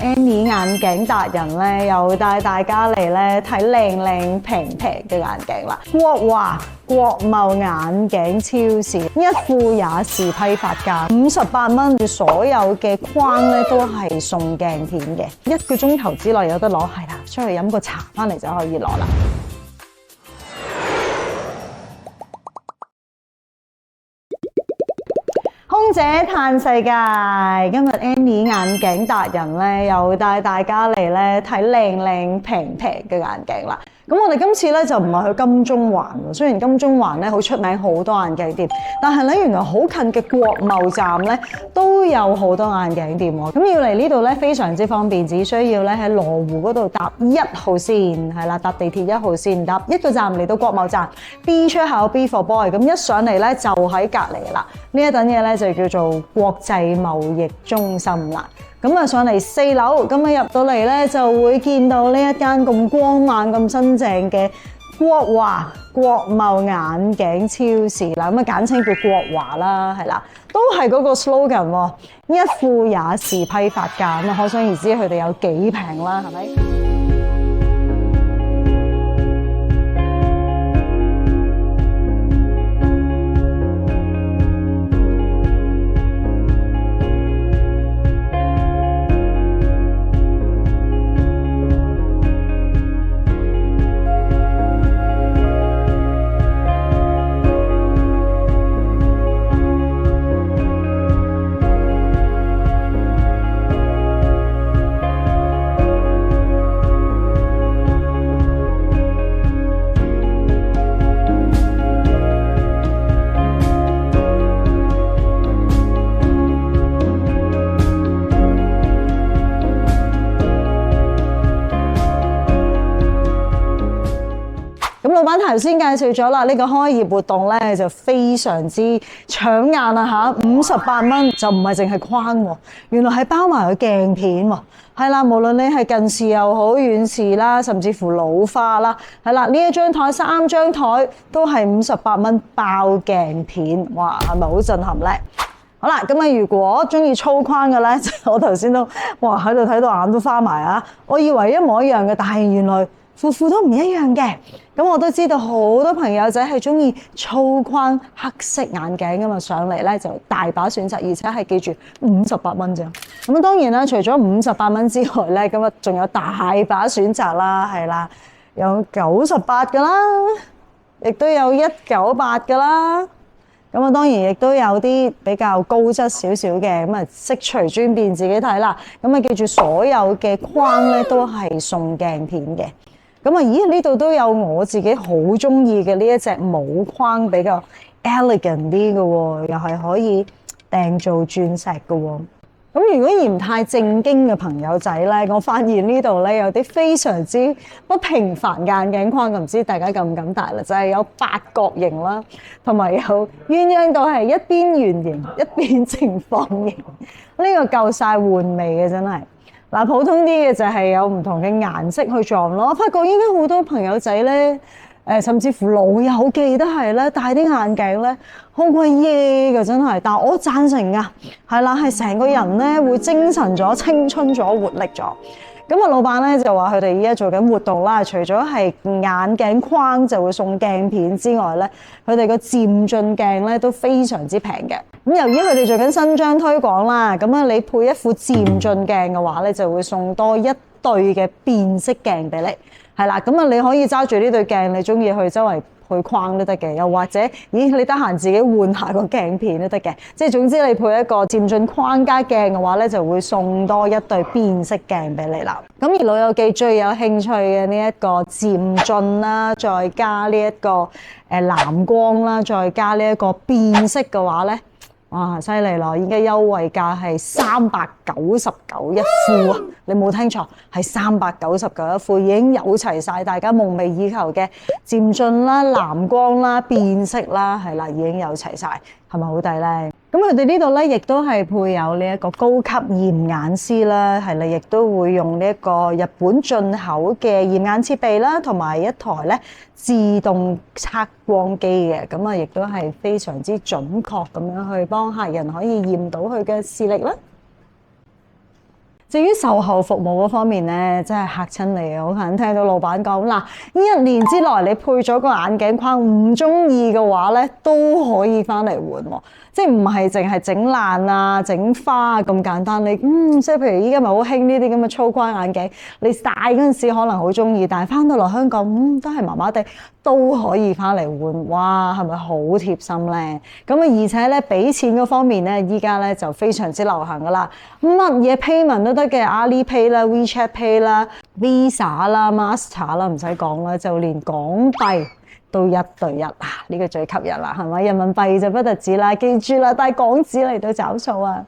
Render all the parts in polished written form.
Annie 眼鏡達人咧，又帶大家嚟咧睇靚靚平平嘅眼鏡啦。國華國貿眼鏡超市，一副也是批發價，58蚊，所有嘅框咧都係送鏡片嘅，1個鐘頭之內有得攞，係啦，出去飲個茶翻嚟就可以攞啦。空姐嘆世界，今日 Annie 眼鏡達人咧，又帶大家嚟咧睇靚靚平平嘅眼鏡啦。咁我哋今次咧就唔係去金鐘環喎，雖然金鐘環咧好出名，好多眼鏡店，但係咧原來好近嘅國貿站咧都有好多眼鏡店喎。咁要嚟呢度咧非常之方便，只需要咧喺羅湖嗰度搭1號線，係啦，搭地鐵1號線，搭1個站嚟到國貿站 B 出口 B for Boy， 咁一上嚟咧就喺隔離啦。呢一等嘢咧就叫做國際貿易中心啦。咁啊上嚟4樓，咁啊入到嚟咧就會見到呢一間咁光猛、咁新淨嘅國華國貿眼鏡超市啦。咁啊簡稱叫國華啦，係啦，都係嗰個 slogan 喎，一副也是批發價。咁啊可想而知佢哋有幾平啦，係咪？老闆頭先介紹咗啦，呢個開業活動咧就非常之搶眼啦嚇，58蚊就唔係淨係框喎，原來係包埋個鏡片喎，係啦，無論你係近視又好遠視啦，甚至乎老花啦，係啦，呢一張台3張台都係58蚊包鏡片，哇，係咪好震撼咧？好啦，咁啊，如果中意粗框嘅咧，我頭先都哇喺度睇到眼都花埋啊！我以為一模一樣嘅，但係原來副都唔一樣嘅。咁我都知道好多朋友仔係中意粗框黑色眼鏡噶嘛，上嚟咧就大把選擇，而且係記住58蚊啫。咁當然啦，除咗58蚊之外咧，咁啊仲有大把選擇啦，係啦，有98噶啦，亦都有198噶啦。咁啊，當然亦都有啲比較高質少少嘅，咁啊悉隨尊便自己睇啦。咁啊，記住所有嘅框咧都係送鏡片嘅。咁啊，咦呢度都有我自己好中意嘅呢一隻冇框比較 elegant 啲嘅喎，又係可以訂做鑽石嘅喎。咁如果嫌太正經嘅朋友仔咧，我發現呢度咧有啲非常之不平凡嘅眼鏡框，唔知大家敢唔敢戴啦？就係有八角形啦，同埋有鴛鴦到係一邊圓形一邊正方形，呢個夠晒玩味嘅真係。嗱，普通啲嘅就係有唔同嘅顏色去撞咯。我發覺依家好多朋友仔咧，甚至乎老友記都係咧，戴啲眼鏡咧好鬼嘢嘅真係。但我贊成㗎，係啦，係成個人咧會精神咗、青春咗、活力咗。咁啊，老闆咧就話佢哋依家做緊活動啦，除咗係眼鏡框就會送鏡片之外咧，佢哋個漸進鏡咧都非常之平嘅。咁由於佢哋做緊新張推廣啦，咁啊你配一副漸進鏡嘅話咧，就會送多一對嘅變色鏡俾你，係啦。咁啊你可以揸住呢對鏡，你中意去周圍配框都得嘅，又或者咦你得閒自己換下個鏡片都得嘅，即係總之你配一個漸進框加鏡嘅話咧，就會送多一對變色鏡俾你啦。咁而老友記最有興趣嘅呢一個漸進啦，再加呢一個藍光啦，再加呢一個變色嘅話咧，哇犀利咯！而家優惠價係399一副啊！你冇聽錯，係399一副，已經有齊晒大家夢寐以求嘅漸進啦、藍光啦、變色啦，係啦，已經有齊晒，係咪好抵咧？咁佢哋呢度咧，亦都係配有呢一個高級驗眼師啦，係啦，亦都會用呢一個日本進口嘅驗眼設備啦，同埋一台咧自動測光機嘅，咁啊，亦都係非常之準確咁樣去幫客人可以驗到佢嘅視力啦。至於售後服務嗰方面咧，真係嚇親你啊！我可能聽到老闆講嗱，呢1年之內你配咗個眼鏡框唔中意嘅話咧，都可以翻嚟換喎。即係唔係淨係整爛啊、整花啊咁簡單？你即係譬如依家咪好興呢啲咁嘅粗框眼鏡，你戴嗰陣時可能好中意，但係翻到嚟香港都係麻麻地，都可以翻嚟換。哇，係咪好貼心咧？咁啊，而且咧俾錢嗰方面咧，依家咧就非常之流行噶啦，乜嘢 payment 都得嘅，Alipay 啦、WeChat Pay 啦、Visa 啦、Master 啦，唔使講啦，就連港幣都1對1啊！呢個最吸引啦，係咪？人民幣就不特止啦，記住啦，帶港紙嚟到找數啊！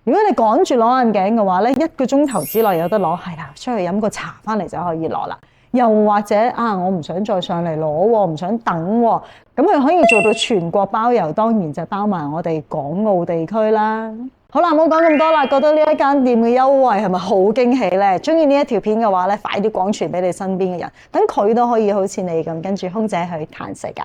如果你趕住攞眼鏡嘅話咧，1個鐘頭之內有得攞，係啦，出去飲個茶翻嚟就可以攞啦。又或者我唔想再上嚟攞喎，唔想等喎，咁佢可以做到全國包郵，當然就包埋我哋港澳地區啦。好啦，唔好講咁多啦，覺得呢一間店嘅優惠係咪好驚喜呢？中意呢一條片嘅話咧，快啲廣傳俾你身邊嘅人，等佢都可以好似你咁跟住空姐去嘆世界。